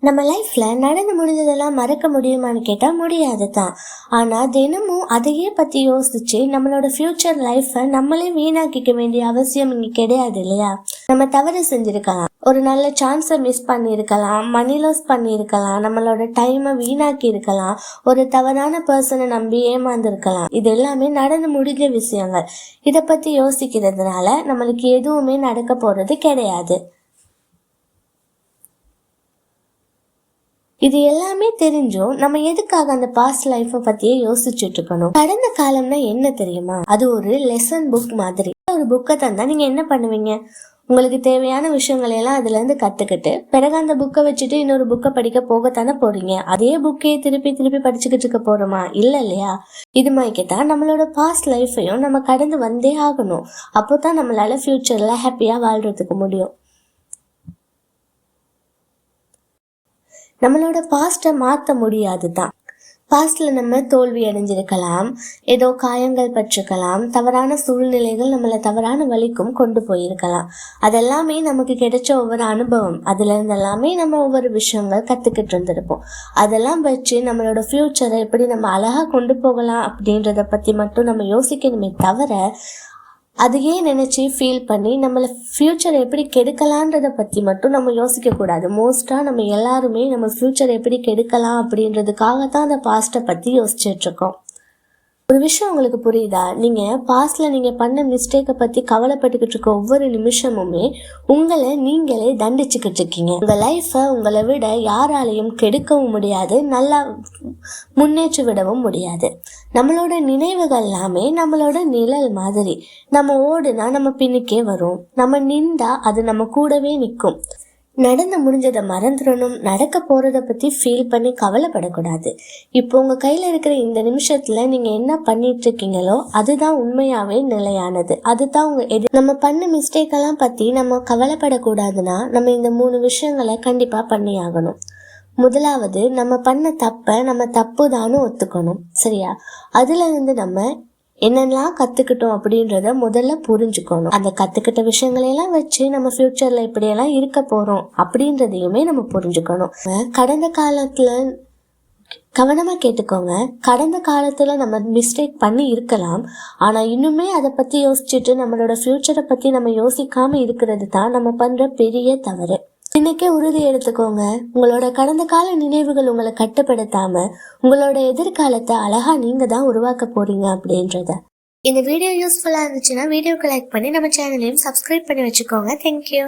நம்ம லைஃப்ல நடந்து முடிஞ்சதெல்லாம் மறக்க முடியுமான்னு கேட்டா முடியாது தான். ஆனா தினமும் அதையே பத்தி யோசிச்சு நம்மளோட ஃபியூச்சர் லைஃபை நம்மளே வீணாக்கிக்க வேண்டிய அவசியம் இங்க கிடையாது இல்லையா? நம்ம தவறு செஞ்சிருக்கலாம், ஒரு நல்ல சான்ஸை மிஸ் பண்ணியிருக்கலாம், மணி லாஸ் பண்ணியிருக்கலாம், நம்மளோட டைமை வீணாக்கி இருக்கலாம், ஒரு தவறான பர்சனை நம்பி ஏமாந்துருக்கலாம். இது எல்லாமே நடந்து முடிஞ்ச விஷயங்கள். இதை பத்தி யோசிக்கிறதுனால நம்மளுக்கு எதுவுமே நடக்க போறது கிடையாது. இது எல்லாமே தெரிஞ்சும் நம்ம எதுக்காக அந்த பாஸ்ட் லைஃபை பத்தியே யோசிச்சுட்டு இருக்கணும்? கடந்த காலம்னா என்ன தெரியுமா? அது ஒரு லெசன் புக் மாதிரி. ஒரு புக்கை தந்தா நீங்க என்ன பண்ணுவீங்க? உங்களுக்கு தேவையான விஷயங்களை எல்லாம் அதுல இருந்து கத்துக்கிட்டு பிறகு அந்த புக்கை வச்சுட்டு இன்னொரு புக்கை படிக்க போகத்தானே போறீங்க. அதே புக்கையே திருப்பி திருப்பி படிச்சுக்கிட்டு இருக்க போறோமா? இல்ல இல்லையா? இது மாதிரிதான் நம்மளோட பாஸ்ட் லைஃபையும் நம்ம கடந்து வந்தே ஆகணும். அப்போதான் நம்மளால ஃபியூச்சர்ல ஹாப்பியா வாழ்றதுக்கு முடியும். நம்மளோட பாஸ்ட்டை மாற்ற முடியாது தான். பாஸ்ட்ல நம்ம தோல்வி அடைஞ்சிருக்கலாம், ஏதோ காயங்கள் பட்டிருக்கலாம், தவறான சூழ்நிலைகள் நம்மளை தவறான வழிக்கும் கொண்டு போயிருக்கலாம். அதெல்லாமே நமக்கு கிடைச்ச ஒவ்வொரு அனுபவம். அதுல இருந்து எல்லாமே நம்ம ஒவ்வொரு விஷயங்கள் கத்துக்கிட்டு இருந்திருப்போம். அதெல்லாம் வச்சு நம்மளோட ஃபியூச்சரை எப்படி நம்ம அழகா கொண்டு போகலாம் அப்படின்றத பத்தி மட்டும் நம்ம யோசிக்கணுமே தவிர அதையே நினைச்சு ஃபீல் பண்ணி நம்மளை ஃபியூச்சர் எப்படி கெடுக்கலான்றதை பற்றி மட்டும் நம்ம யோசிக்கக்கூடாது. மோஸ்ட்டாக நம்ம எல்லாருமே நம்ம ஃபியூச்சர் எப்படி கெடுக்கலாம் அப்படின்றதுக்காக தான் அந்த பாஸ்ட்டை பற்றி யோசிச்சுட்ருக்கோம். ஒரு விஷயம் உங்களுக்கு புரியுதா? நீங்கள் பாஸ்ட்ல நீங்கள் பண்ண மிஸ்டேக்கை பற்றி கவலைப்பட்டுக்கிட்டு இருக்க ஒவ்வொரு நிமிஷமுமே உங்களை நீங்களே தண்டிச்சுக்கிட்டு இருக்கீங்க. உங்கள் லைஃப்பை உங்களை விட யாராலையும் கெடுக்கவும் முடியாது, நல்லா முன்னேற்றி விடவும் முடியாது. நம்மளோட நினைவுகள் எல்லாமே நம்மளோட நிழல் மாதிரி. நம்ம ஓடுனா நம்ம பின்னுக்கே வரும், நம்ம நின்றா அது நம்ம கூடவே நிற்கும். நடந்து முடிஞ்சதை மறந்துடணும், நடக்க போறதை பத்தி ஃபீல் பண்ணி கவலைப்படக்கூடாது. இப்போ உங்க கையில இருக்கிற இந்த நிமிஷத்துல நீங்க என்ன பண்ணிட்டு இருக்கீங்களோ அதுதான் உண்மையாவே நிலையானது. அதுதான் உங்க நம்ம பண்ண மிஸ்டேக் எல்லாம் பத்தி நம்ம கவலைப்படக்கூடாதுன்னா நம்ம இந்த 3 விஷயங்களை கண்டிப்பா பண்ணி ஆகணும். முதலாவது, நம்ம பண்ண தப்ப நம்ம தப்புதான்னு ஒத்துக்கணும். சரியா? அதுல இருந்து நம்ம என்னெல்லாம் கத்துக்கிட்டோம் அப்படின்றத முதல்ல புரிஞ்சுக்கணும். அந்த கத்துக்கிட்ட விஷயங்களையெல்லாம் வச்சு நம்ம ஃபியூச்சர்ல இப்படியெல்லாம் இருக்க போறோம் அப்படின்றதையுமே நம்ம புரிஞ்சுக்கணும். கடந்த காலத்துல கவனமா கேட்டுக்கோங்க. கடந்த காலத்துல நம்ம மிஸ்டேக் பண்ணி இருக்கலாம், ஆனா இன்னுமே அதை பத்தி யோசிச்சுட்டு நம்மளோட ஃபியூச்சரை பத்தி நம்ம யோசிக்காம இருக்கிறது தான் நம்ம பண்ற பெரிய தவறு. இன்னைக்கே உறுதி எடுத்துக்கோங்க, உங்களோட கடந்த கால நினைவுகள் உங்களை கட்டுப்படுத்தாம உங்களோட எதிர்காலத்தை அழகா நீங்க தான் உருவாக்க போறீங்க அப்படின்றத. இந்த வீடியோ யூஸ்ஃபுல்லா இருந்துச்சுன்னா வீடியோக்கு லைக் பண்ணி நம்ம சேனலையும் சப்ஸ்கிரைப் பண்ணி வச்சுக்கோங்க. தேங்க்யூ.